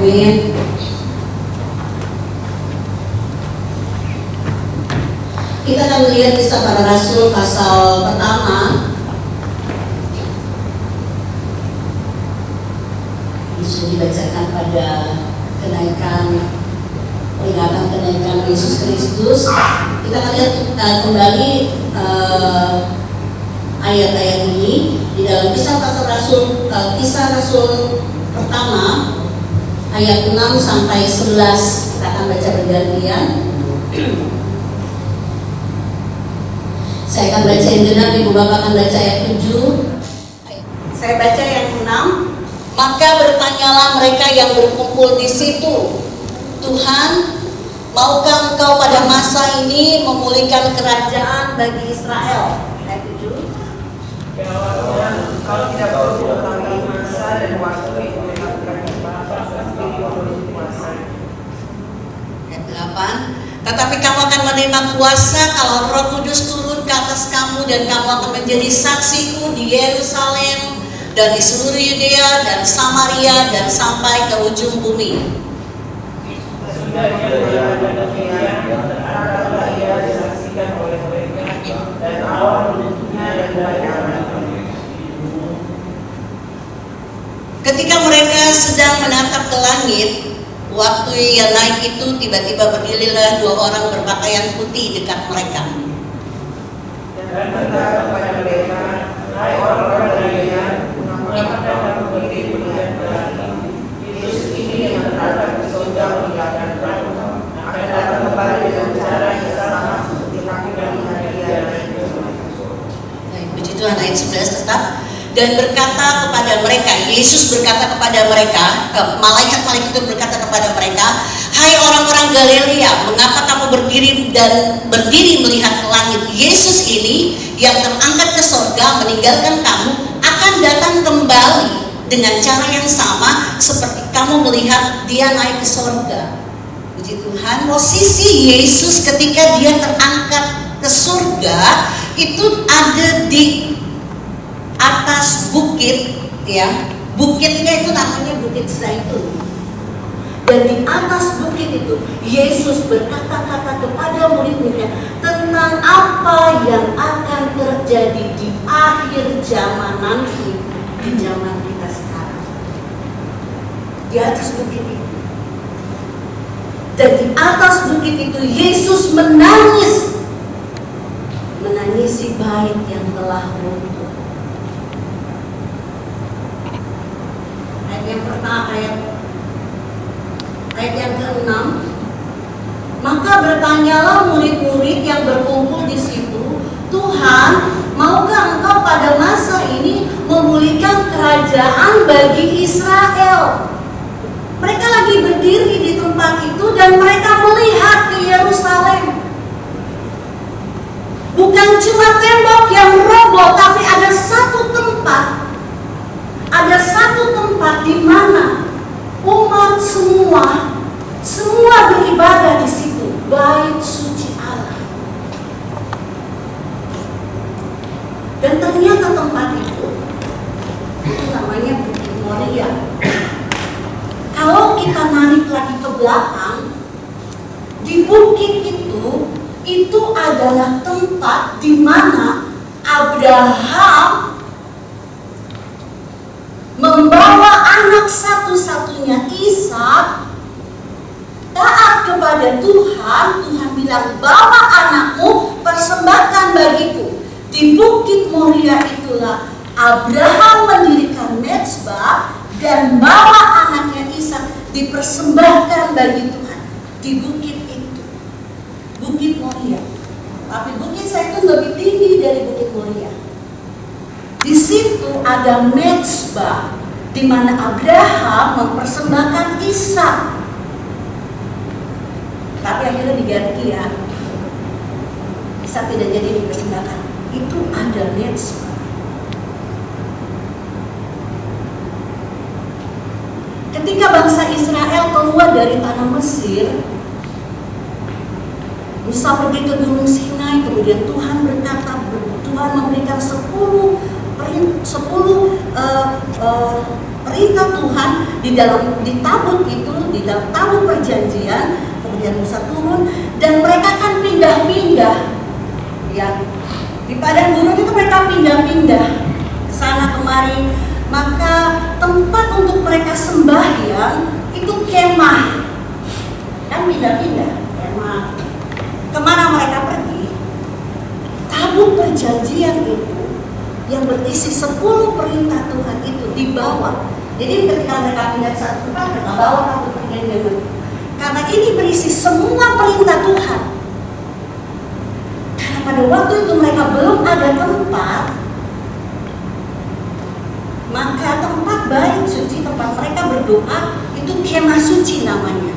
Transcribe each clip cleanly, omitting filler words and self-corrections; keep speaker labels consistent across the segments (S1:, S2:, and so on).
S1: Amin. Kita akan melihat kisah para rasul pasal pertama. Bisa dibacakan pada peringatan kenaikan Yesus Kristus. Kita akan lihat kembali ayat-ayat ini di dalam kisah Rasul pertama ayat 6 sampai 11. Kita akan baca bergantian. Saya akan baca yang genap, Ibu Bapak akan baca ayat 7. Saya baca yang 6. Maka bertanyalah mereka yang berkumpul di situ, Tuhan, maukah Engkau pada masa ini memulihkan kerajaan bagi Israel? Ayat 7.
S2: Kalau tidak perlu mengetahui masa dan waktu itu melakukan apa kuasa.
S1: Ayat 8. Tetapi kamu akan menerima kuasa kalau Roh Kudus turun ke atas kamu, dan kamu akan menjadi saksiku di Yerusalem dan di seluruh Yudea dan Samaria dan sampai ke ujung bumi. Ketika mereka sedang menatap ke langit, waktu ia naik itu, tiba-tiba berdirilah 2 orang berpakaian putih dekat mereka.
S2: Dan berkata kepada mereka, hai orang-orang Galilea, mengapa kamu berdiri melihat ke langit? Yesus ini yang berada di surga meninggalkan kamu, akan datang kembali dengan cara yang sama seperti kami melihat dia naik ke surga.
S1: Puji Tuhan. Ayat 11 tetap. Dan berkata kepada mereka, Yesus berkata kepada mereka, malaikat-malaikat itu berkata kepada mereka, hai orang-orang Galilea, mengapa kamu berdiri melihat ke langit? Yesus ini yang terangkat ke surga meninggalkan kamu akan datang kembali dengan cara yang sama seperti kamu melihat dia naik ke surga. Puji Tuhan. Posisi Yesus ketika dia terangkat ke surga itu ada di atas bukit, ya. Bukitnya itu namanya Bukit Zaitun. Dan di atas bukit itu Yesus berkata-kata kepada murid-muridnya tentang apa yang akan terjadi di akhir zaman nanti, di zaman kita sekarang. Di atas bukit itu. Dan di atas bukit itu Yesus menangisi bait yang telah runtuh. Yang pertama, ayat yang ke-6. Maka bertanyalah murid-murid yang berkumpul di situ, Tuhan, maukah Engkau pada masa ini memulihkan kerajaan bagi Israel? Mereka lagi berdiri di tempat itu dan mereka melihat ke Yerusalem. Bukan cuma tembok yang roboh, tapi ada satu tempat di mana umat semua beribadah di situ, bait suci Allah. Dan ternyata tempat itu namanya Bukit Moria. Kalau kita narik lagi ke belakang, di bukit itu adalah tempat di mana Abraham membawa anak satu-satunya Ishak taat kepada Tuhan. Tuhan bilang, bawa anakmu, persembahkan bagiku. Di Bukit Moria itulah Abraham mendirikan mezbah dan bawa anaknya Ishak dipersembahkan bagi Tuhan di bukit itu, Bukit Moria. Tapi Bukit Zaitun lebih tinggi dari Bukit Moria. Di situ ada mezbah di mana Abraham mempersembahkan Ishak. Tapi akhirnya diganti, ya. Ishak tidak jadi dipersembahkan. Itu ada mezbah. Ketika bangsa Israel keluar dari tanah Mesir, Musa pergi ke Gunung Sinai, kemudian Tuhan berkata, Tuhan memberikan 10 perintah
S3: perintah Tuhan di tabut itu, di dalam tabut perjanjian. Kemudian Musa turun dan mereka kan pindah-pindah, ya. Di padang gurun itu mereka pindah-pindah ke sana kemari. Maka tempat untuk mereka sembahyang itu kemah, kan pindah-pindah kemah. Kemana mereka pergi? Tabut perjanjian itu yang berisi 10 perintah Tuhan itu dibawa. Jadi ketika mereka pindah ke satu tempat, mereka bawa tabut perjanjian itu. Karena ini berisi semua perintah Tuhan. Karena pada waktu itu mereka belum ada tempat, maka tempat bait suci, tempat mereka berdoa itu kemah suci namanya.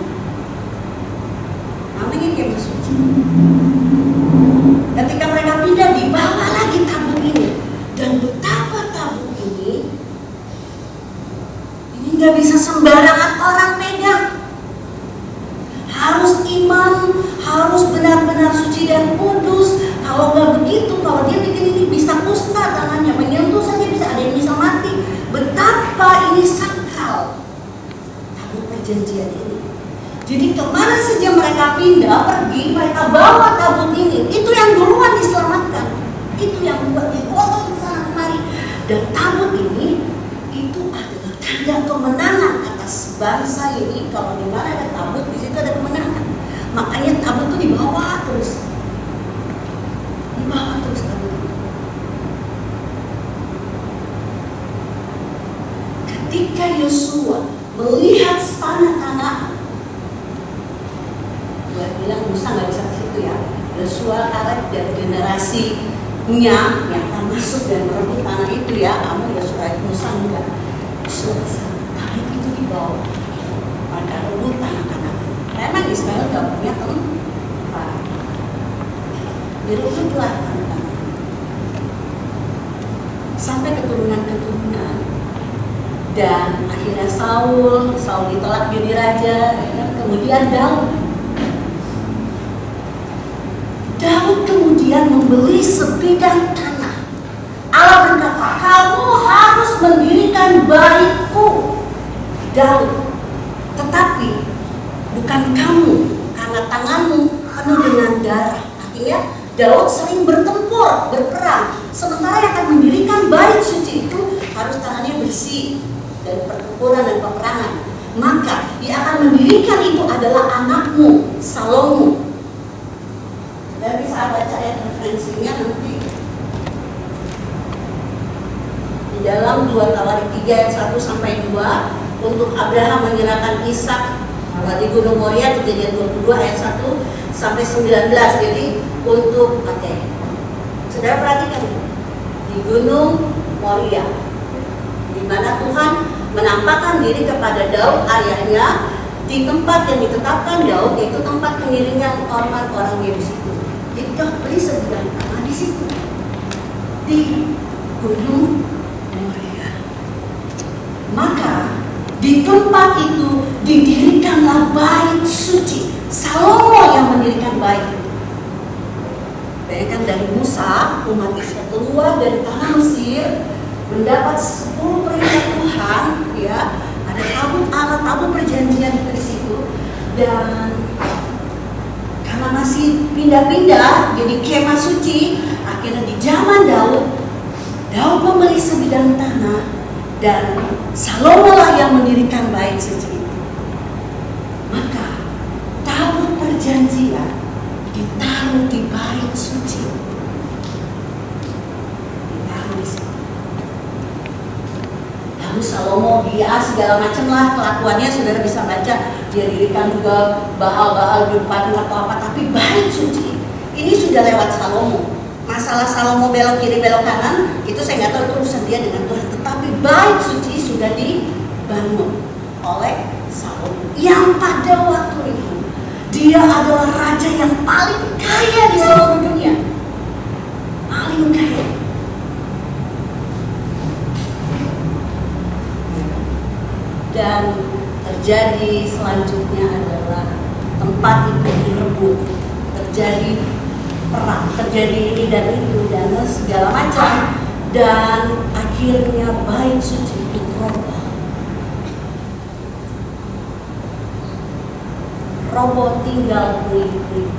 S3: Namanya kemah suci. Ketika mereka pindah, dibawa lagi tabut ini. Dan betapa tabut ini nggak bisa sembarangan orang pegang. Harus iman, harus benar-benar suci dan kudus. Kalau nggak begitu, kalau dia bikin ini bisa kusta tangannya, menyentuh saja bisa, ada yang bisa mati. Betapa ini sakral tabut perjanjian ini. Jadi kemana saja mereka pindah, pergi, mereka bawa tabut ini. Itu yang duluan diselamatkan. Itu yang buat digotong ke sana kemari. Dan tabut ini itu adalah tanda kemenangan atas bangsa ini. Kalau di mana ada tabut, di situ ada kemenangan. Makanya tabut itu dibawa terus tabut. Ketika Yosua melihat tanah-tanah, gue bilang Musa nggak bisa ke situ ya. Yosua Kaleb dan generasinya yang akan masuk dan merebut tanah itu ya. Kamu Yosua, Musa enggak. Yosua tanah itu dibawa pada rebut tanah-tanah. Memang Israel nggak punya tempat. Direbutlah tanah-tanah sampai keturunan-keturunan. Dan akhirnya Saul ditolak jadi raja. Kemudian Daud kemudian membeli sebidang tanah. Allah berkata, kamu harus mendirikan baitku, Daud. Tetapi bukan kamu, karena tanganmu penuh dengan darah. Artinya Daud sering bertempur, berperang. Sementara yang akan mendirikan bait suci itu harus tangannya bersih dari pertempuran dan peperangan. Maka yang akan mendirikan itu adalah anakmu, Salomo. Dan bisa baca ayat referensinya nanti di dalam 2 Tawarik 3 ayat 1 sampai 2. Untuk Abraham menyerahkan Ishak di Gunung Moria, Kejadian 22 ayat 1 sampai 19. Jadi untuk saudara perhatikan di Gunung Moria, di mana Tuhan menampakkan diri kepada Daud ayahnya di tempat yang ditetapkan Daud, yaitu tempat pengiringan orang di situ. Jadi Daud beli sebidang tanah di situ, di Gunung Moria. Maka di tempat itu didirikanlah bait suci. Salomo yang mendirikan bait itu. Bayangkan dari Musa, umat Israel keluar dari tanah Mesir, mendapat 10 perintah Tuhan, ya, ada tabut Allah, tabut perjanjian di situ, dan karena masih pindah-pindah jadi kemah suci, akhirnya di zaman Daud membeli sebidang tanah dan Salomo lah yang mendirikan bait suci itu. Maka tabut perjanjian ditaruh di bait suci. Lalu Salomo dia segala macam lah kelakuannya, saudara bisa baca. Dia dirikan juga Baal-Baal di depan atau apa, tapi bait suci ini sudah lewat Salomo. Masalah Salomo belok kiri belok kanan itu saya nggak tahu, itu urusan dia dengan Tuhan. Tetapi bait suci sudah dibangun oleh Salomo yang pada waktu itu dia adalah raja yang paling kaya di seluruh dunia, paling kaya. Dan terjadi selanjutnya adalah tempat itu direbut, terjadi perang, terjadi ini dan itu dan segala macam, dan akhirnya bait suci itu roboh. roboh, tinggal puing-puing.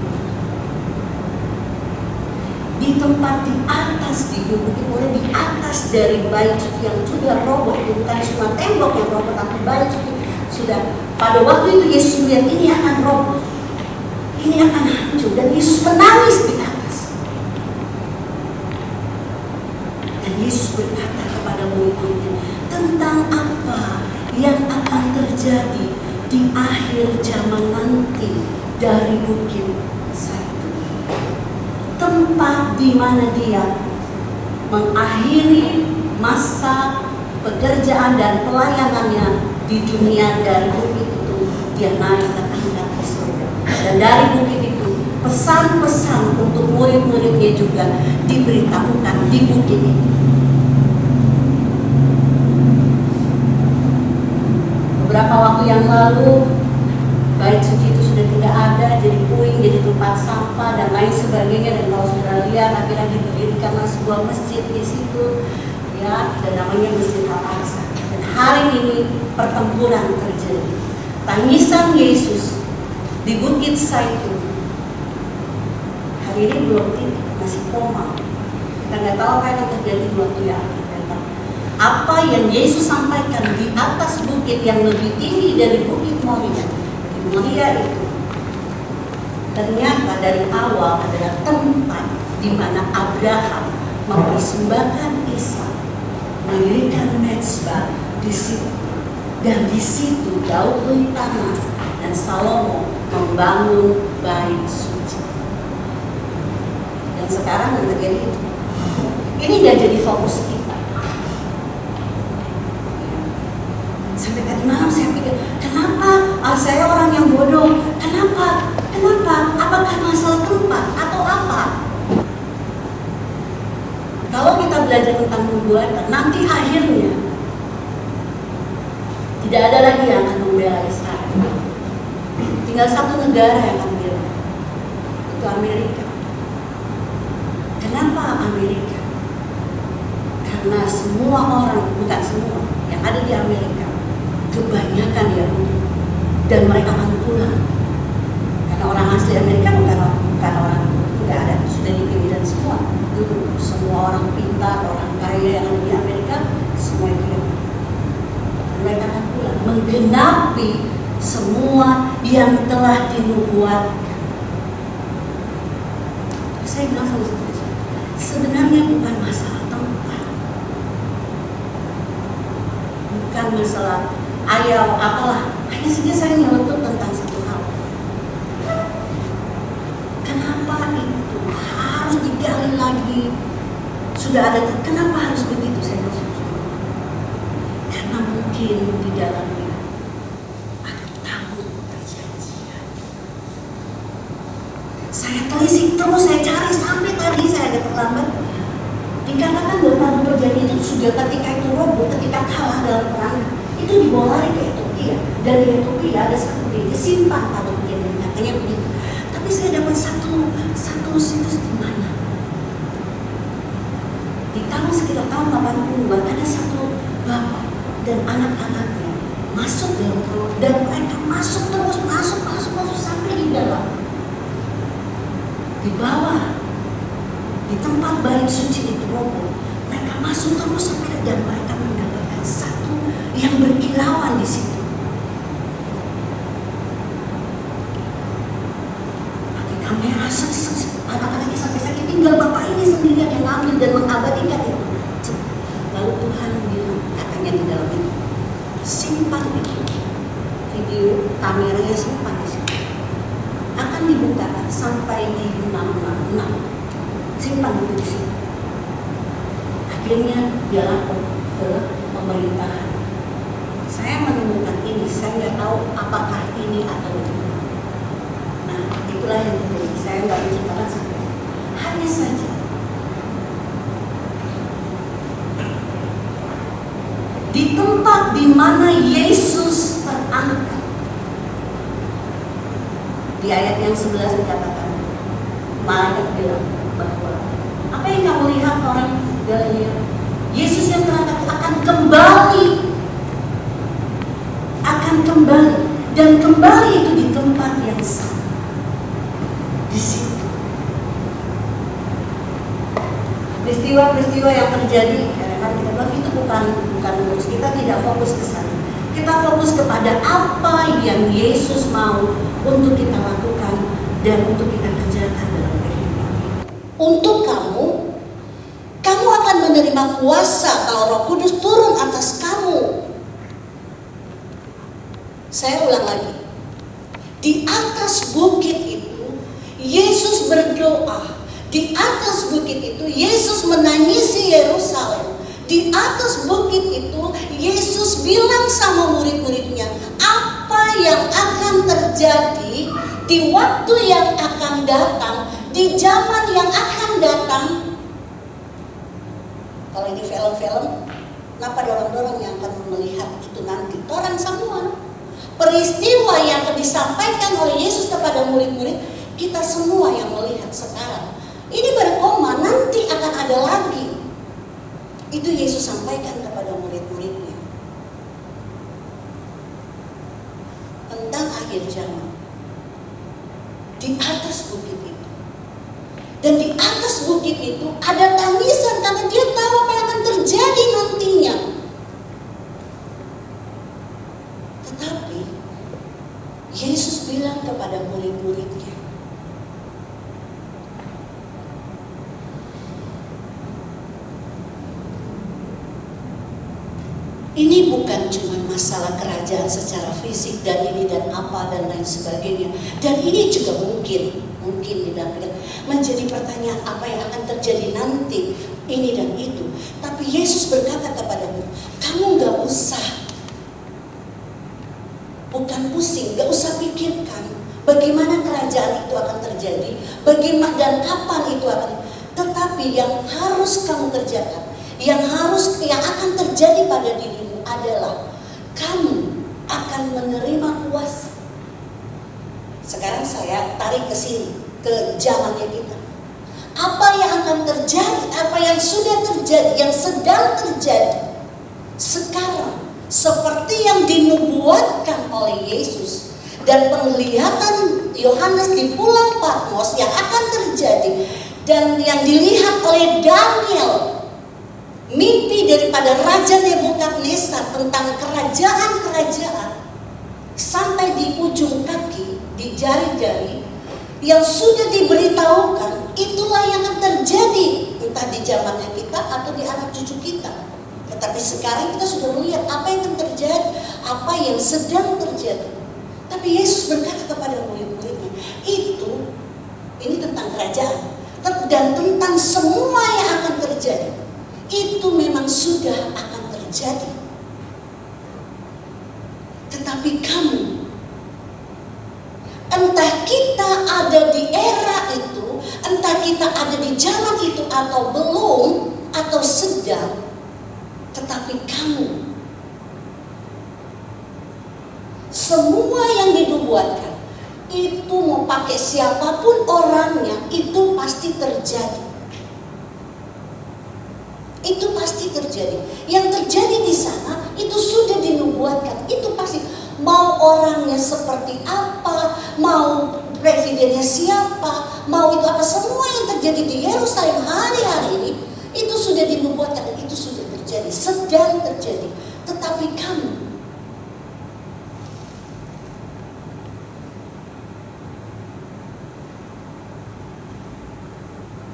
S3: Di tempat di atas, di bukit mulai di atas dari bait suci yang sudah roboh, bukan cuma tembok yang roboh, tapi bait suci sudah. Pada waktu itu Yesus melihat ini akan roboh, ini akan hancur, dan Yesus menangis di atas. Dan Yesus berkata kepada murid-muridnya tentang apa yang akan terjadi di akhir zaman nanti dari Bukit Zaitun, tempat di mana dia mengakhiri masa pekerjaan dan pelayanannya di dunia. Dari bukit itu dia naik ke angkat ke surga, dan dari bukit itu pesan-pesan untuk murid-muridnya juga diberitahukan di bukit ini. Beberapa waktu yang lalu bait suci itu sudah tidak ada, jadi puing, jadi tempat sampah dan lain sebagainya. Dan kalau saudara lihat, akhirnya didirikanlah sebuah masjid di situ, ya, dan namanya Masjid Al-Aqsa. Dan hari ini pertempuran terjadi. Tangisan Yesus di Bukit Zaitun hari ini belum titik, masih koma. Kita nggak tahu apa yang terjadi di waktu yang akan datang. Apa yang Yesus sampaikan di atas bukit yang lebih tinggi dari Bukit Moria, Moria itu ternyata dari awal adalah tempat di mana Abraham mempersembahkan Ishak, mendirikan mezbah di situ, dan di situ Daud beli tanah dan Salomo membangun bait suci. Dan sekarang yang terjadi itu, ini nggak jadi fokus kita. Sampai tadi malam saya pikir, kenapa saya orang yang bodoh? Kenapa? Apakah masalah tempat atau apa? Kalau kita belajar tentang nubuatan, nanti akhirnya tidak ada lagi yang akan membela Israel. Tinggal satu negara yang akan membela, itu Amerika. Kenapa Amerika? Karena semua orang, bukan semua, yang ada di Amerika kebanyakan Yahudi, dan mereka akan pulang. Karena orang asli Amerika bukan orang, tidak ada, sudah dipilih semua. Itu semua orang pintar, orang kaya yang ada di Amerika, semua itu. Mereka akan pulang, menggenapi semua yang telah dinubuatkan. Saya bilang sama saudara, sebenarnya bukan masalah tempat, bukan masalah ayam apalah, hanya saja saya nyeletuk tentang satu hal. Kenapa itu harus digali lagi? Sudah ada, kenapa harus begitu? Saya maksud, karena mungkin di dalamnya ada tabut perjanjian. Saya telisik terus, saya cari sampai tadi saya agak terlambat. Dikatakan bahwa tabut perjanjian itu sudah ketika itu roboh, ketika kalah dalam perang, itu dibawa lari ke Ethiopia, dan di Ethiopia ada satu gereja simpan tabut perjanjian, katanya begitu. Tapi saya dapat satu situs di mana? Di tahun sekitar tahun 80-an ada satu bapak dan anak-anaknya masuk dalam perut, dan mereka masuk terus sampai di dalam, di bawah, di tempat bait suci itu roboh. Mereka masuk terus sampai, dan mereka mendapatkan satu yang berkilauan di situ. Pakai kamera, anak-anaknya sampai sakit, tinggal bapak ini sendirian yang ngambil dan mengabadikan itu. Lalu Tuhan bilang, katanya di dalam itu, simpan itu, video kameranya simpan di situ. Akan dibukakan sampai di 666, simpan itu di situ. Akhirnya dia lapor ke pemerintahan. Saya menemukan ini, saya nggak tahu apakah ini atau tidak. Nah, itulah yang terjadi. Saya nggak menceritakan sampai, hanya saja di tempat di mana Yesus terangkat. Di ayat yang 11 dikatakan, malaikat bilang bahwa apa yang kamu lihat orang Galilea, Yesus yang terangkat akan kembali, dan kembali itu di tempat tempat yang sama. Di situ peristiwa-peristiwa yang terjadi, kadang-kadang kita bilang itu bukan fokus, kita tidak fokus ke sana. Kita fokus kepada apa yang Yesus mau untuk kita lakukan dan untuk kita kerjakan dalam kehidupan kita.
S1: Untuk kamu akan menerima kuasa kalau Roh Kudus turun atas kamu. Saya ulang lagi. Di atas bukit itu Yesus berdoa. Di atas bukit itu Yesus menangisi Yerusalem. Di atas bukit itu Yesus bilang sama murid-muridnya apa yang akan terjadi di waktu yang akan datang, di zaman yang akan datang. Kalau ini film-film, kenapa dorong-dorong yang akan melihat itu nanti? Orang semua. Peristiwa yang disampaikan oleh Yesus kepada murid-murid, kita semua yang melihat sekarang. Ini berkoma, nanti akan ada lagi. Itu Yesus sampaikan kepada murid-muridnya. Tentang akhir zaman. Di atas bukit itu. Dan di atas bukit itu ada tangisan karena dia tahu apa yang akan terjadi nantinya. Tetapi Yesus bilang kepada murid-muridnya, ini bukan cuma masalah kerajaan secara fisik dan ini dan apa dan lain sebagainya. Dan ini juga mungkin menjadi pertanyaan apa yang akan terjadi nanti, ini dan itu. Tapi Yesus berkata kepadamu, kamu gak usah, bukan pusing, gak usah pikirkan bagaimana kerajaan itu akan terjadi, bagaimana dan kapan itu akan. Tetapi yang harus kamu kerjakan, yang akan terjadi pada dirimu adalah kamu akan menerima kuasa. Sekarang saya tarik ke sini, ke zamannya kita. Apa yang akan terjadi, apa yang sudah terjadi, yang sedang terjadi sekarang, seperti yang dinubuatkan oleh Yesus dan penglihatan Yohanes di Pulau Patmos yang akan terjadi dan yang dilihat oleh Daniel, mimpi daripada Raja Nebukadnezar tentang kerajaan-kerajaan sampai di ujung kaki, di jari-jari yang sudah diberitahukan, itulah yang akan terjadi entah di zamannya kita atau di anak cucu kita. Tetapi sekarang kita sudah melihat apa yang akan terjadi, apa yang sedang terjadi. Tapi Yesus berkata kepada murid-muridnya, ini tentang kerajaan dan tentang semua yang akan terjadi. Itu memang sudah akan terjadi. Tetapi kamu, entah kita ada di era itu, entah kita ada di zaman itu atau belum, atau sedang, tetapi kamu, semua yang dinubuatkan, itu mau pakai siapapun orangnya, itu pasti terjadi. Itu pasti terjadi. Yang terjadi di sana itu sudah dinubuatkan. Itu pasti, mau orangnya seperti apa, mau presidennya siapa, mau itu apa, semua yang terjadi di Yerusalem hari-hari ini itu sudah dinubuatkan dan itu sudah terjadi, sedang terjadi. Tetapi kamu,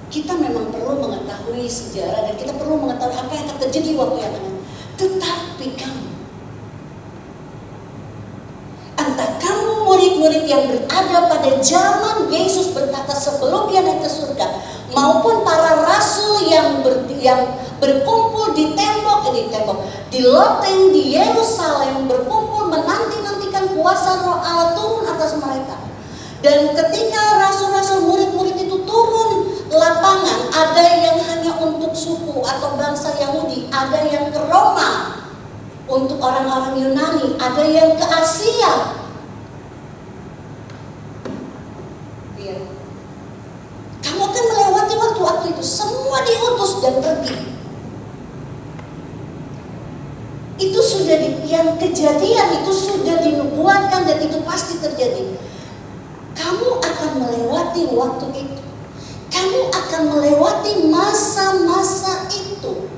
S1: kita memang perlu mengetahui sejarah dan kita perlu mengetahui apa yang akan terjadi waktu yang akan. Tetapi kamu, entah kamu murid-murid yang berada pada zaman Yesus berkata sebelum dia naik ke surga, maupun para rasul yang berkumpul di di loteng di Yerusalem, berkumpul menanti-nantikan kuasa Roh Allah turun atas mereka. Dan ketika rasul-rasul murid-murid itu turun lapangan, ada yang hanya untuk suku atau bangsa Yahudi, ada yang ke Roma untuk orang-orang Yunani, ada yang ke Asia. Ya. Kamu akan melewati waktu-waktu itu, semua diutus dan pergi. Itu sudah yang kejadian itu sudah dinubuatkan dan itu pasti terjadi.
S3: kamu akan melewati waktu itu. Kamu akan melewati masa-masa itu.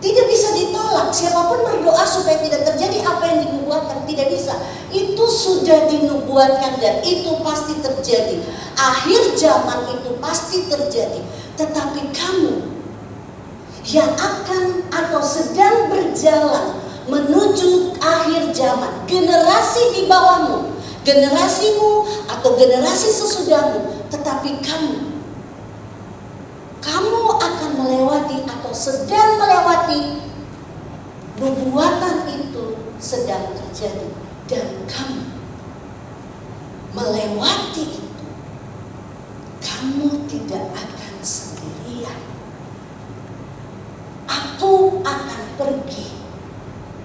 S3: Tidak bisa ditolak. Siapapun berdoa supaya tidak terjadi apa yang dinubuatkan, tidak bisa. Itu sudah dinubuatkan dan itu pasti terjadi. Akhir zaman itu pasti terjadi. Tetapi kamu yang akan atau sedang berjalan menuju akhir zaman, generasi di bawahmu, generasimu atau generasi sesudahmu, tetapi kamu akan melewati atau sedang melewati nubuatan itu sedang terjadi, dan kamu melewati itu. Kamu tidak akan sendirian. Aku akan pergi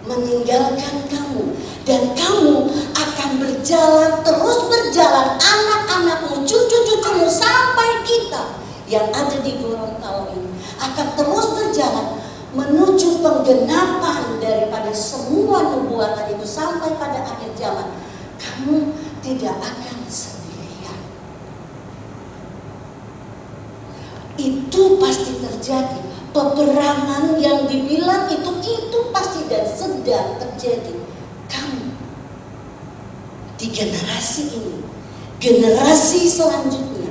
S3: meninggalkan kamu, dan kamu akan berjalan, terus berjalan, anak-anakmu, cucu-cucumu, sampai kita yang ada di Gorontalo ini akan terus berjalan menuju penggenapan daripada semua nubuatan itu sampai pada akhir zaman. Kamu tidak akan sendirian. Itu pasti terjadi. Peperangan yang dibilang itu pasti dan sedang terjadi. Kamu di generasi ini, generasi selanjutnya,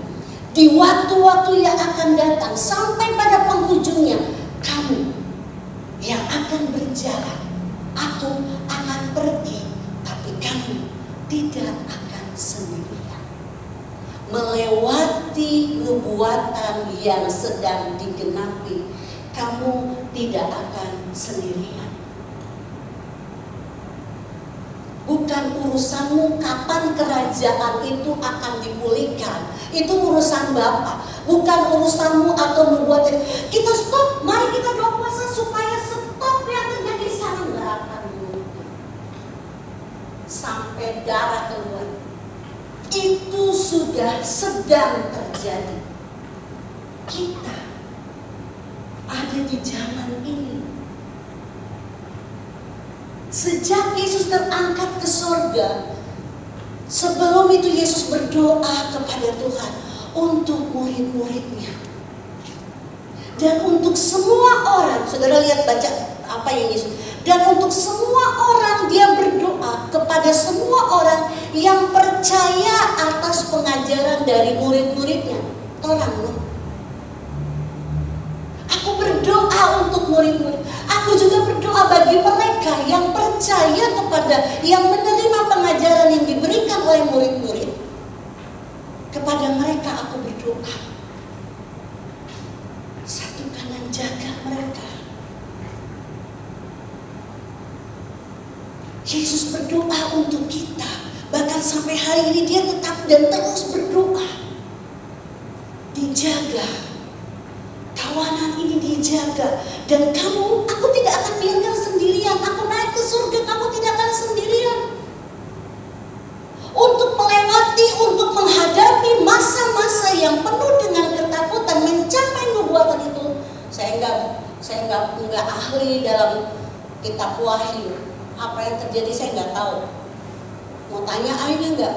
S3: di waktu-waktu yang akan datang sampai pada penghujungnya, kamu yang akan berjalan. Aku akan pergi, tapi kamu tidak akan sendirian. Melewati nubuatan yang sedang digenapi, kamu tidak akan sendirian. Bukan urusanmu kapan kerajaan itu akan dipulihkan. Itu urusan Bapa. Bukan urusanmu atau nubuatan. Kita stop, mari kita doa puasa supaya stop yang terjadi di sana. Nggak akan mungkin. Sampai darah keluar. Itu sudah sedang terjadi. Kita ada di zaman ini. Sejak Yesus terangkat ke sorga, sebelum itu Yesus berdoa kepada Tuhan untuk murid-muridnya. Dan untuk semua orang, saudara lihat baca apa yang Yesus. Dan untuk semua orang dia berdoa kepada semua orang yang percaya atas pengajaran dari murid-muridnya. Tolong loh. Aku berdoa untuk murid-murid. Aku juga berdoa bagi mereka yang percaya kepada, yang menerima pengajaran yang diberikan oleh murid-murid. Kepada mereka aku berdoa. Satukan dan jaga mereka. Yesus berdoa untuk kita. Bahkan sampai hari ini dia tetap dan terus berdoa. Dijaga. Kawanan ini dijaga. Dan kamu, aku tidak akan biarkan sendirian. Aku naik ke surga, kamu tidak akan sendirian. Untuk melewati, untuk menghadapi masa-masa yang penuh dengan ketakutan, mencapai nubuatan itu. Saya nggak ahli dalam kitab Wahyu. Apa yang terjadi saya nggak tahu. Mau tanya aja nggak?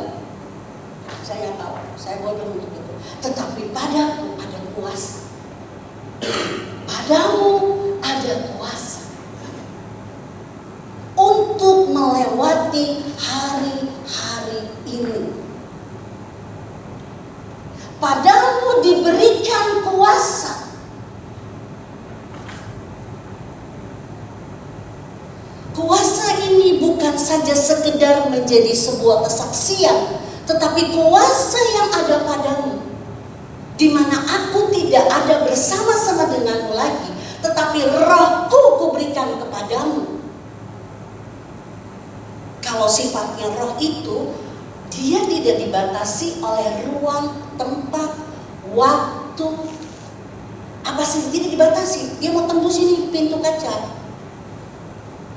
S3: Saya nggak tahu. Saya bodoh untuk itu. Tetapi padaku ada kuasa. Padamu ada kuasa untuk melewati hari-hari ini. Padamu diberikan kuasa. Kuasa ini bukan saja sekedar menjadi sebuah kesaksian, tetapi kuasa yang ada padamu, di mana aku tidak ada bersama-sama denganmu lagi, tetapi rohku kuberikan kepadamu. Kalau sifatnya roh itu, dia tidak dibatasi oleh ruang, tempat, waktu. Apa sih? Tidak dibatasi. Dia mau tembus ini pintu kaca.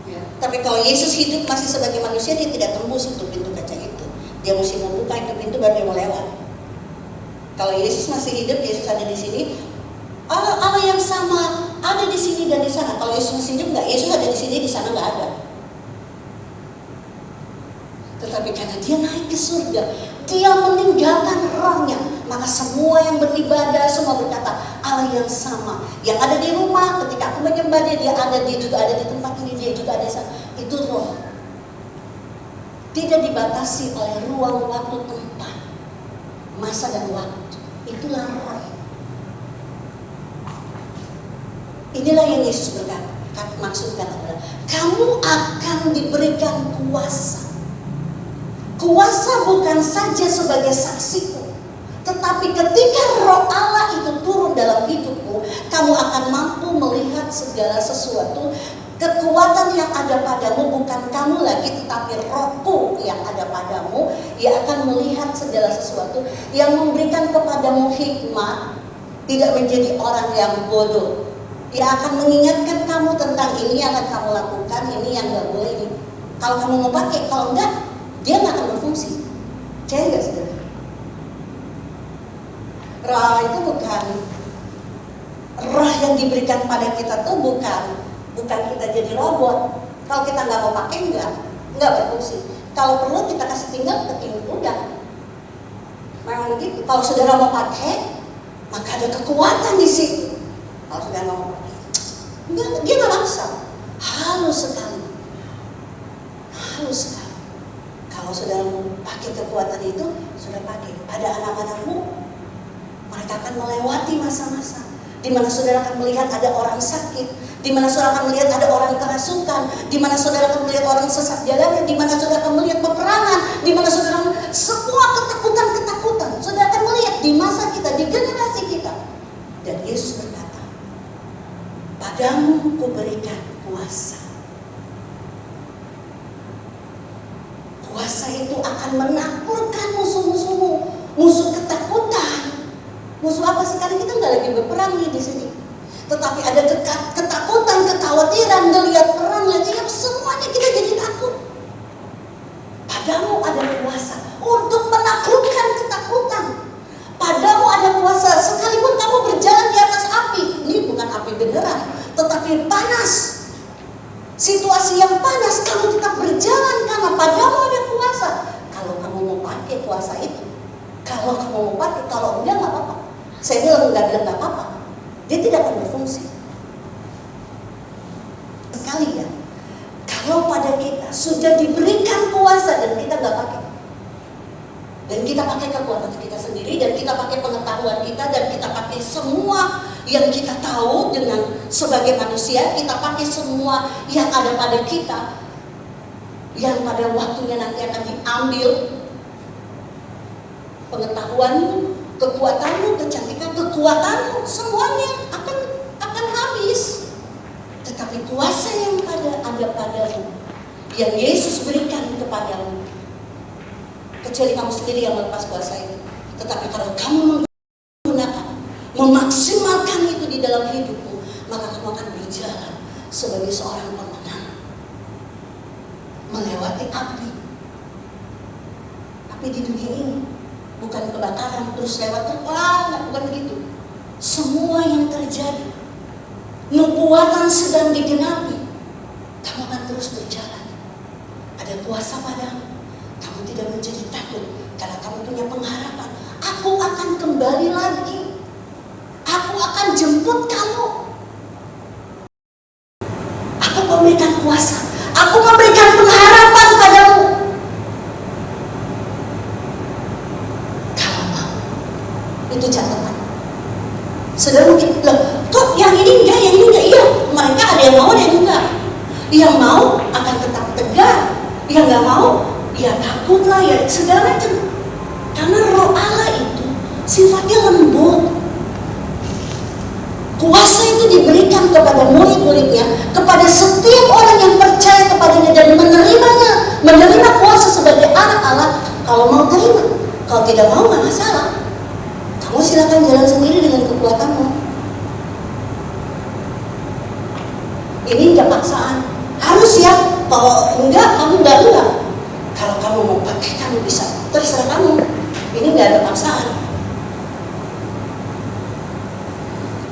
S3: Ya. Tapi kalau Yesus hidup masih sebagai manusia, dia tidak tembus itu pintu kaca itu. Dia mesti membuka itu pintu baru dia mau lewat. Kalau Yesus masih hidup, Yesus ada di sini. Allah yang sama ada di sini dan di sana. Kalau Yesus masih hidup nggak, Yesus ada di sini, di sana nggak ada. Tetapi karena dia naik ke surga,
S1: dia meninggalkan rohnya. Maka semua yang beribadah semua berkata Allah yang sama. Yang ada di rumah ketika aku menyembah dia ada, dia juga ada di tempat ini, dia juga ada di sana. Itu roh. Tidak dibatasi oleh ruang, waktu, tempat, masa dan waktu. Itulah roh. Inilah yang Yesus berkata, maksudkan adalah kamu akan diberikan kuasa. Kuasa bukan saja sebagai saksiku, tetapi ketika roh Allah itu turun dalam hidupmu, kamu akan mampu melihat segala sesuatu. Kekuatan yang ada padamu bukan kamu lagi, tetapi rohku yang ada padamu. Ia akan melihat segala sesuatu, yang memberikan kepadamu hikmat, tidak menjadi orang yang bodoh. Dia akan mengingatkan kamu tentang ini yang akan kamu lakukan, ini yang gak boleh ini. Kalau kamu mau pakai, kalau enggak, dia gak akan berfungsi. Percaya gak saudara? Roh itu bukan, roh yang diberikan pada kita tuh bukan kita jadi robot. Kalau kita nggak mau pakai, nggak berfungsi. Kalau perlu kita kasih tinggal, udah. Memang begitu. Kalau saudara mau pakai, maka ada kekuatan di situ. Kalau saudara mau pakai, dia nggak maksa. Halus sekali. Kalau saudara mau pakai kekuatan itu, sudah pakai. Ada anak-anakmu, mereka akan melewati masa-masa di mana saudara akan melihat ada orang sakit, di mana saudara akan melihat ada orang kerasukan, di mana saudara akan melihat orang sesat jalannya, di mana saudara akan melihat peperangan, di mana saudara semua ketakutan, saudara akan melihat di masa kita, di generasi kita. Dan Yesus berkata, padamu kuberikan kuasa. Kuasa itu akan menaklukkan musuh-musuhmu, musuh ketakutan. Musuh apa sih? Karena kita nggak lagi berperang nih di sini. Tetapi ada ketakutan, kekhawatiran, ngelihat perang lagi, yang semuanya kita jadi takut. Padamu ada kuasa untuk menaklukkan ketakutan. Padamu ada kuasa sekalipun kamu berjalan di atas api. Ini bukan api beneran, tetapi panas. Situasi yang panas, kamu tetap berjalan karena padamu ada kuasa. Kalau kamu mau pakai kuasa itu, kalau kamu mau pakai, kalau enggak nggak apa-apa. Saya bilang nggak apa-apa. Dia tidak akan berfungsi. Sekali ya, kalau pada kita sudah diberikan kuasa dan kita nggak pakai, dan kita pakai kekuatan kita sendiri, dan kita pakai pengetahuan kita, dan kita pakai semua yang kita tahu dengan sebagai manusia, kita pakai semua yang ada pada kita, yang pada waktunya nanti akan diambil pengetahuanmu, kekuatanmu, kecantikan, kekuatanmu, semuanya akan habis. Tetapi kuasa yang ada padamu, yang Yesus berikan kepadamu, kecuali kamu sendiri yang melepas kuasa itu. Tetapi kalau kamu menggunakan, memaksimalkan itu di dalam hidupmu, maka kamu akan berjalan sebagai seorang pemenang, melewati api. Api di dunia ini bukan kebakaran terus lewat, bukan begitu. Semua yang terjadi, nubuatan sedang digenapi, kamu akan terus berjalan. Ada kuasa padamu, kamu tidak menjadi takut karena kamu punya pengharapan. Aku akan kembali lagi, aku akan jemput kamu. Aku memberikan kuasa, aku memberikan pengharapan padamu. Itu catatan. Saudara mungkin, kok yang ini enggak, yang ini enggak? Iya, mereka ada yang mau, ada yang enggak. Yang mau akan tetap tegar, yang enggak mau, ya takutlah, ya segala macam. Karena roh Allah itu sifatnya lembut. Kuasa itu diberikan kepada murid-muridnya, kepada setiap orang yang percaya kepadanya dan menerimanya, menerima kuasa sebagai anak Allah. Kalau mau terima, kalau tidak mau nggak masalah. Kamu silakan jalan sendiri dengan kekuatanmu. Ini tidak paksaan. Harus ya. Kalau enggak, kamu enggak. Kalau kamu mau pakai, kamu bisa. Terserah kamu. Ini enggak ada paksaan.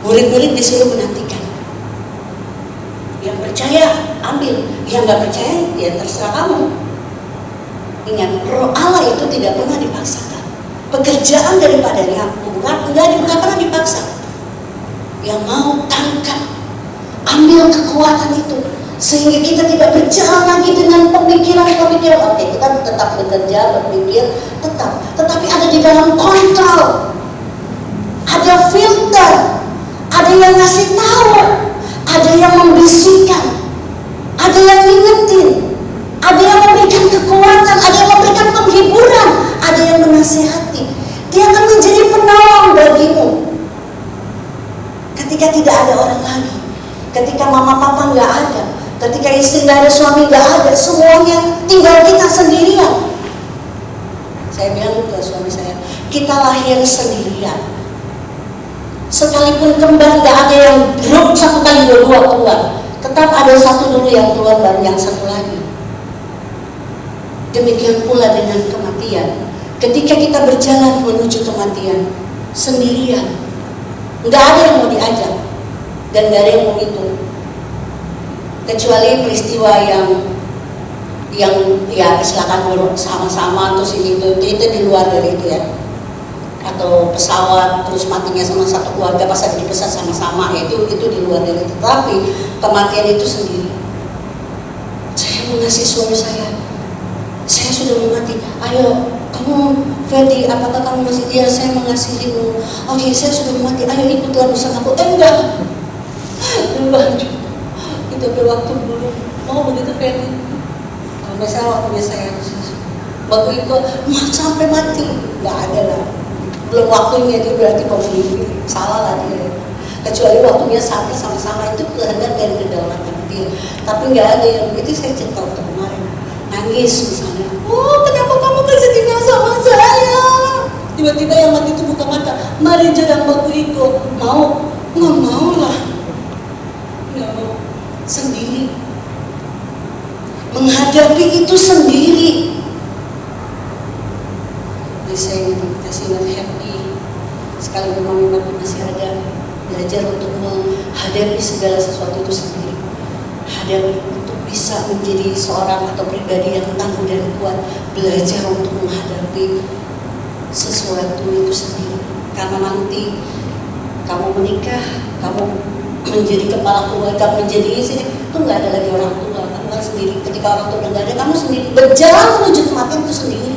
S1: Murid-murid disuruh menantikan. Yang percaya, ambil. Yang enggak percaya, ya terserah kamu. Ingat, Roh Allah itu tidak pernah dipaksakan. Pekerjaan daripadanya bukan pernah dipaksa. Yang mau tangkap, ambil kekuatan itu, sehingga kita tidak berjalan lagi dengan pemikiran-pemikiran. Oke, kita tetap bekerja, berpikir, tetapi ada di dalam kontrol, ada filter, ada yang ngasih tahu, ada yang membisikkan, ada yang ngingetin, ada yang memberikan kekuatan, ada yang memberikan penghiburan, ada yang menasihati. Dia akan menjadi penolong bagimu ketika tidak ada orang lagi, ketika mama papa nggak ada, ketika istri nggak ada, suami nggak ada, semuanya tinggal kita sendirian. Saya bilang ke suami saya, kita lahir sendirian. Sekalipun kembar nggak ada yang grup satu kali dua keluar, tetap ada satu dulu yang keluar baru yang satu lagi. Demikian pula dengan kematian. Ketika kita berjalan menuju kematian sendirian, nggak ada yang mau diajak dan nggak ada yang mau hitung, kecuali peristiwa yang ya silakan sama-sama terus itu di luar dari itu ya, atau pesawat terus matinya sama satu keluarga pas ada di pesawat sama-sama, itu di luar dari itu. Tapi kematian itu sendiri. Saya mengasihi suami saya sudah mau mati. Ayo kamu Ferdi, apakah kamu masih? Iya, saya mengasihimu. Oke, saya sudah mau mati, ayo ikutlah bersama aku. Enggak itu waktu dulu. Oh begitu Ferdi. Kalau misalnya waktunya saya waktu itu sampai mati, nggak ada lah. Belum waktunya, dia berarti pemilih, salah lah dia. Kecuali waktunya sampai sama-sama, itu kehendak dari kedaulatan dia. Tapi nggak ada yang begitu. Saya cerita waktu kemarin, nangis misalnya, oh kenapa kamu kasih tinggal sama saya? Tiba-tiba yang mati itu buka mata, mari jadang baku iko. Mau? Nggak mau lah, nggak mau. Sendiri menghadapi itu sendiri. Jadi saya kasih happy sekali memang masih ada belajar untuk menghadapi segala sesuatu itu sendiri. Hadapi untuk bisa menjadi seorang atau pribadi yang tangguh dan kuat. Belajar untuk menghadapi sesuatu itu sendiri. Karena nanti kamu menikah, kamu menjadi kepala keluarga, menjadi istri, itu nggak ada lagi orang tua, kamu kan sendiri. Ketika orang tua nggak ada, kamu sendiri berjalan menuju kematian itu sendiri.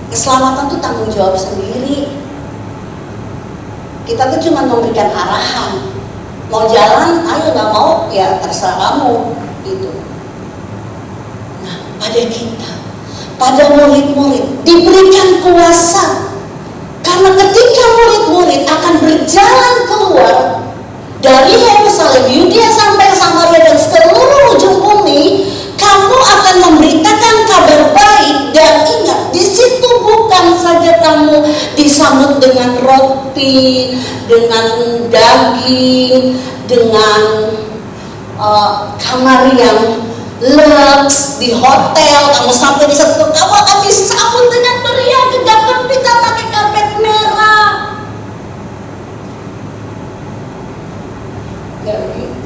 S1: Keselamatan itu tanggung jawab sendiri. Kita tuh cuma memberikan arahan, mau jalan, ayo, nggak mau, ya terserah kamu, gitu. Nah, pada kita, pada murid-murid diberikan kuasa. Karena ketika murid-murid akan berjalan keluar dari Yerusalem, Yudea sampai Samaria dan seluruh ujung bumi, kamu akan memberitakan kabar baik. Dan ingat, di situ bukan saja kamu disambut dengan roti, dengan daging, dengan kamar yang lux di hotel. Kamu sampai di satu, kamu akan disambut dengan meriah, gegap gempita pakai karpet merah. Gak begitu.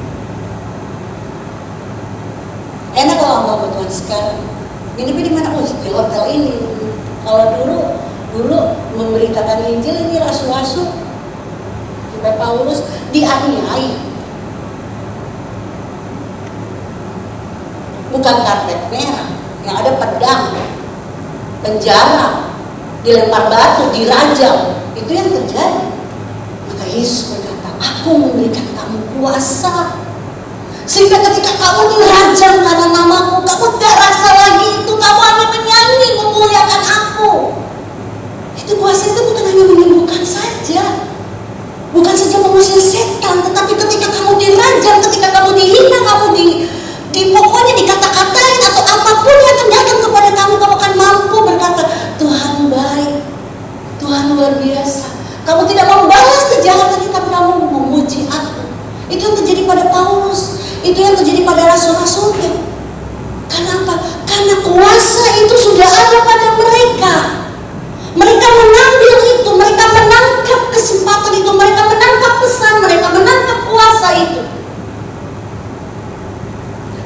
S1: Enak kalau mau Tuhan sekarang. Ini di mana? Oh, di hotel ini. Kalau dulu memberitakan Injil ini rasu-rasu. Sampai Paulus dianiaya. Bukan karpet merah, yang ada pedang, penjara, dilempar batu, dirajam. Itu yang terjadi. Maka Yesus berkata, aku memberikan kamu kuasa, sehingga ketika kamu dirajam karena namaku, kamu gak rasa lagi itu, kamu hanya menyanyi memuliakan aku. Itu kuasa itu bukan hanya menyembuhkan saja, bukan saja mengusir setan, tetapi ketika kamu dirajam, ketika kamu dihina, kamu pokoknya dikata-katain atau apapun yang akan datang kepada kamu, kamu akan mampu berkata, Tuhan baik, Tuhan luar biasa. Kamu tidak membalas kejahatan, tapi kamu memuji aku. Itu yang terjadi pada Paulus, itu yang terjadi pada rasul-rasulnya. Karena apa? Karena kuasa itu sudah ada pada mereka. Mereka mengambil itu, mereka menangkap kesempatan itu, mereka menangkap pesan, mereka menangkap kuasa itu.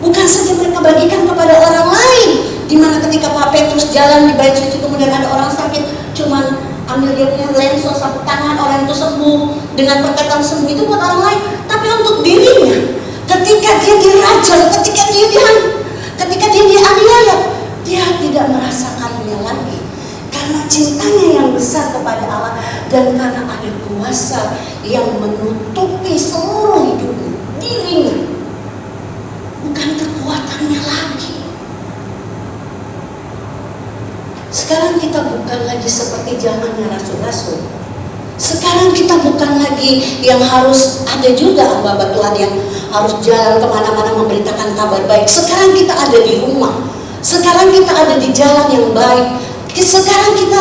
S1: Bukan saja mereka bagikan kepada orang lain, di mana
S3: ambil dia punya lensa sapu tangan, orang itu sembuh dengan perkataan sembuh itu buat orang lain, tapi untuk dirinya ketika dia dirajam, ketika dia dianiaya, dia tidak merasakannya lagi karena cintanya yang besar kepada Allah dan karena ada kuasa yang menutupi seluruh hidupnya, dirinya, bukan kekuatannya lagi. Sekarang kita bukan lagi seperti zamannya rasul-rasul. Sekarang kita bukan lagi yang harus, ada juga hamba Tuhan yang harus jalan kemana-mana memberitakan kabar baik. Sekarang kita ada di rumah. Sekarang kita ada di jalan yang baik. Sekarang kita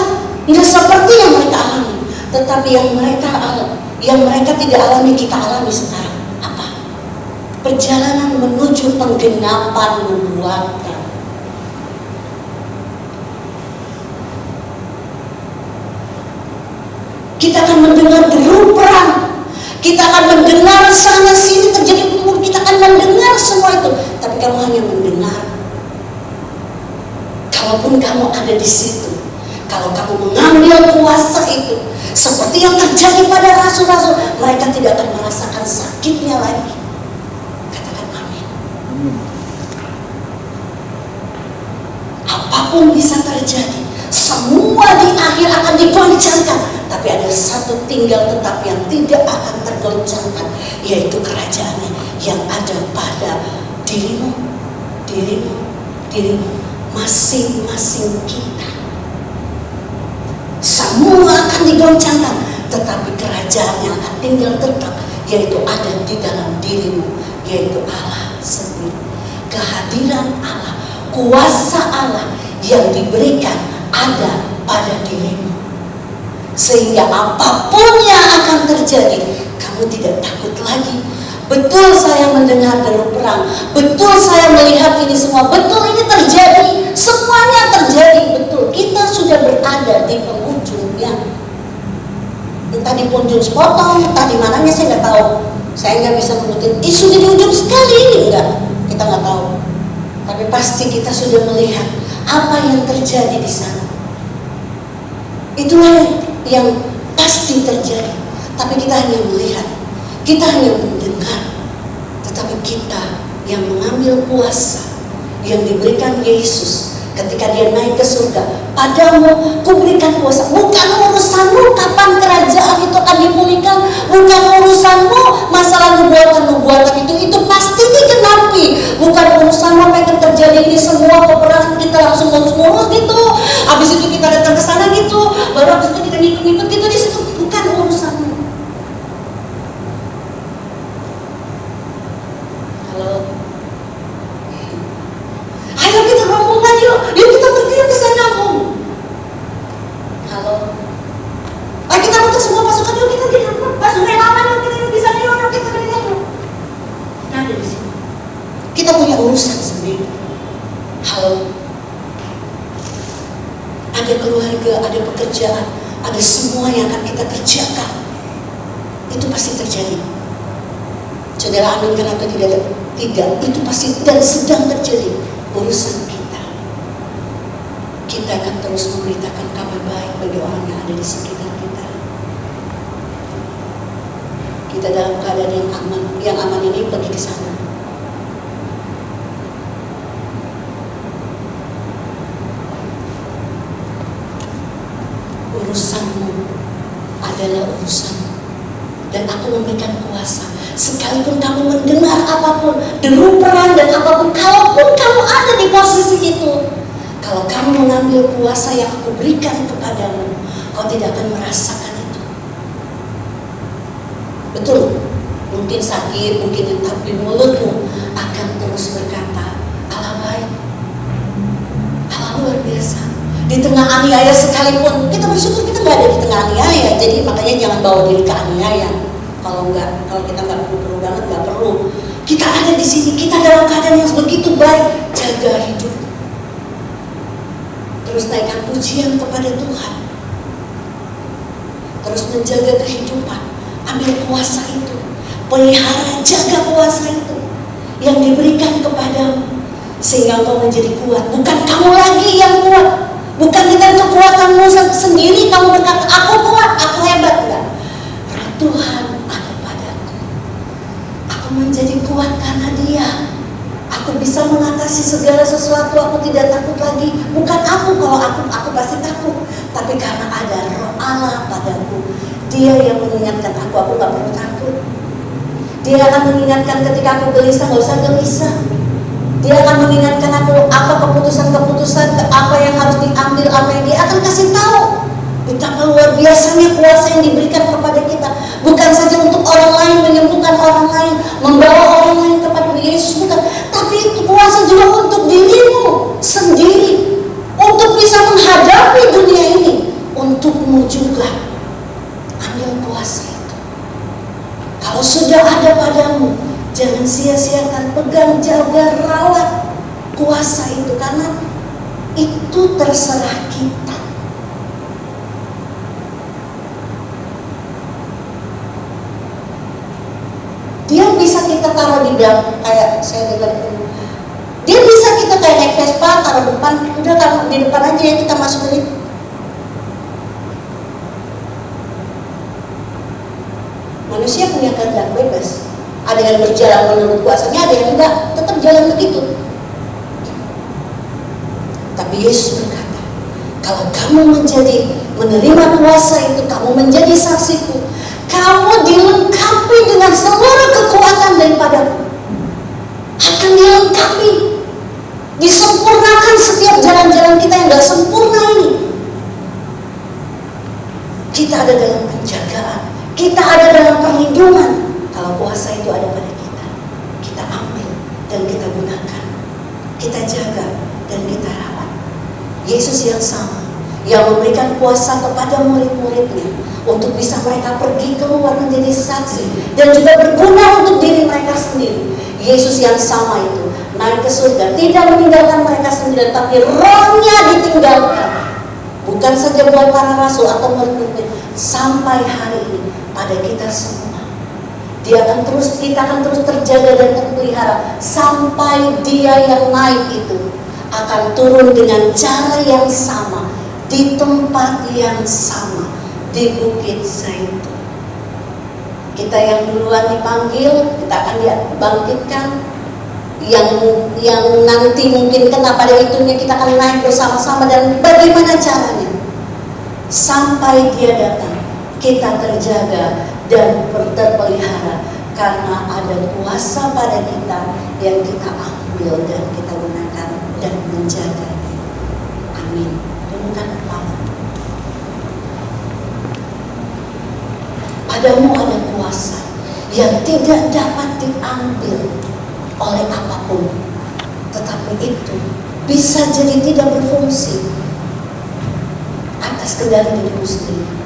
S3: nggak seperti yang mereka alami, tetapi yang mereka tidak alami kita alami sekarang. Apa? Perjalanan menuju penggenapan nubuatan. Kita akan mendengar deru perang, kita akan mendengar sana sini terjadi perang, kita akan mendengar semua itu. Tapi kamu hanya mendengar. Kalaupun kamu ada di situ, kalau kamu mengambil kuasa itu, seperti yang terjadi pada rasul-rasul, mereka tidak akan merasakan sakitnya lagi. Katakan amin. Apapun bisa terjadi, semua di akhir akan digoncangkan, tapi ada satu tinggal tetap yang tidak akan tergoncangkan, yaitu kerajaannya yang ada pada dirimu, masing-masing kita. Semua akan digoncangkan, tetapi kerajaan yang akan tinggal tetap, yaitu ada di dalam dirimu, yaitu Allah sendiri. Kehadiran Allah, kuasa Allah yang diberikan ada pada dirimu, sehingga apapun yang akan terjadi, kamu tidak takut lagi. Betul saya mendengar deru perang, betul saya melihat ini semua, betul ini terjadi, semuanya terjadi, betul. Kita sudah berada di penghujungnya, entah di penghujung sepotong, entah di mananya saya nggak tahu. Saya nggak bisa menutup isu di ujung sekali ini, enggak, kita nggak tahu. Tapi pasti kita sudah melihat apa yang terjadi di sana. Itulah yang pasti terjadi. Tapi kita hanya melihat, kita hanya mendengar, tetapi kita yang mengambil kuasa yang diberikan Yesus ketika dia naik ke surga. Padamu kuberikan kuasa. Bukan urusanmu kapan kerajaan itu akan dipulihkan, bukan urusanmu masalah nubuatan itu pasti digenapi. Bukan urusanmu apa yang terjadi ini semua peperangan kita langsung ngurus gitu. Habis itu kita datang ke sana gitu, baru habis itu kita ngikut-ngikut gitu di situ. Bukan urusanmu. Ayo kita rombongan yuk kita pergi ke sana Om. Halo. Ayo kita butuh semua pasukan yuk kita jadi pasukan relawan yuk kita di sana yuk kita pergi yuk. Kita ada di sini. Kita punya urusan sendiri. Halo. Ada keluarga, ada pekerjaan, ada semua yang akan kita kerjakan. Itu pasti terjadi. Saudara aminkan atau tidak? Tidak, itu pasti dan sedang terjadi. Urusan kita. Kita akan terus memberitakan kabar baik bagi orang yang ada di sekitar kita. Kita dalam keadaan yang aman. Yang aman ini pergi ke sana. Urusanmu adalah urusanmu. Dan aku memberikan kuasa. Sekalipun kamu mendengar apapun, deru perang dan apapun, kalaupun kamu ada di posisi itu, kalau kamu mengambil kuasa yang aku berikan kepadamu, kau tidak akan merasakan itu. Betul, mungkin sakit, mungkin tapi mulutmu akan terus berkata, Allah baik, Allah luar biasa. Di tengah aniaya sekalipun, kita bersyukur kita nggak ada di tengah aniaya, jadi makanya jangan bawa diri ke aniaya. Kalau kita nggak perlu banget, nggak perlu. Kita ada di sini, kita dalam keadaan yang begitu baik, jaga hidup. Terus naikkan pujian kepada Tuhan. Terus menjaga kehidupan, ambil kuasa itu, pelihara, jaga kuasa itu yang diberikan kepadamu, sehingga engkau menjadi kuat. Bukan kamu lagi yang kuat,
S1: Bukan dengan kekuatanmu sendiri kamu berkata, aku kuat, aku hebat. Enggak. Roh Tuhan ada padaku. Aku menjadi kuat karena Dia. Aku bisa mengatasi segala sesuatu, aku tidak takut lagi. Bukan aku, kalau aku pasti takut. Tapi karena ada Roh Allah padaku, Dia yang mengingatkan aku gak perlu takut. Dia akan mengingatkan ketika aku gelisah, gak usah gelisah. Dia akan mengingatkan aku apa keputusan-keputusan, apa yang harus diambil, apa yang Dia akan kasih tahu. Betapa luar biasanya kuasa yang diberikan kepada kita. Bukan saja untuk orang lain, menyembuhkan orang lain, membawa orang lain kepada Yesus, bukan. Tapi itu kuasa juga untuk dirimu sendiri, untuk bisa menghadapi dunia ini. Untukmu juga. Ambil kuasa itu. Kalau sudah ada padamu, jangan sia-siakan, pegang, jaga, rawat kuasa itu, karena itu terserah kita. Dia bisa kita taruh di belakang, kayak saya bilang, dia bisa kita kayak naik Vespa, taruh depan, udah taruh di depan aja ya, kita masukin. Manusia punya kehendak bebas. Ada yang berjalan menurut kuasanya, ada yang enggak, tetap jalan begitu. Tapi Yesus berkata, kalau kamu menerima kuasa itu, kamu menjadi saksiku, kamu dilengkapi dengan seluruh kekuatan daripadaku. Akan dilengkapi, disempurnakan setiap jalan-jalan kita yang gak sempurna ini. Kita ada dalam penjagaan, kita ada dalam perlindungan. Kalau kuasa itu ada pada kita, kita ambil dan kita gunakan, kita jaga dan kita rawat. Yesus yang sama, yang memberikan kuasa kepada murid-muridnya untuk bisa mereka pergi keluar menjadi saksi dan juga berguna untuk diri mereka sendiri. Yesus yang sama itu naik ke surga, tidak meninggalkan mereka sendiri, tapi Roh-Nya ditinggalkan. Bukan saja buat para rasul atau murid-muridnya, sampai hari ini pada kita semua. Kita akan terus terjaga dan terpelihara sampai Dia yang naik itu akan turun dengan cara yang sama, di tempat yang sama, di Bukit Zaitun. Kita yang duluan dipanggil, kita akan dibangkitkan. Yang nanti mungkin kena pada itunya, kita akan naik bersama-sama. Dan bagaimana caranya? Sampai Dia datang, kita terjaga dan terpelihara karena ada kuasa pada kita yang kita ambil dan kita gunakan dan menjaga. Amin. Tundukkan kepala. Padamu ada kuasa yang tidak dapat diambil oleh apapun, tetapi itu bisa jadi tidak berfungsi atas kendali dirimu sendiri.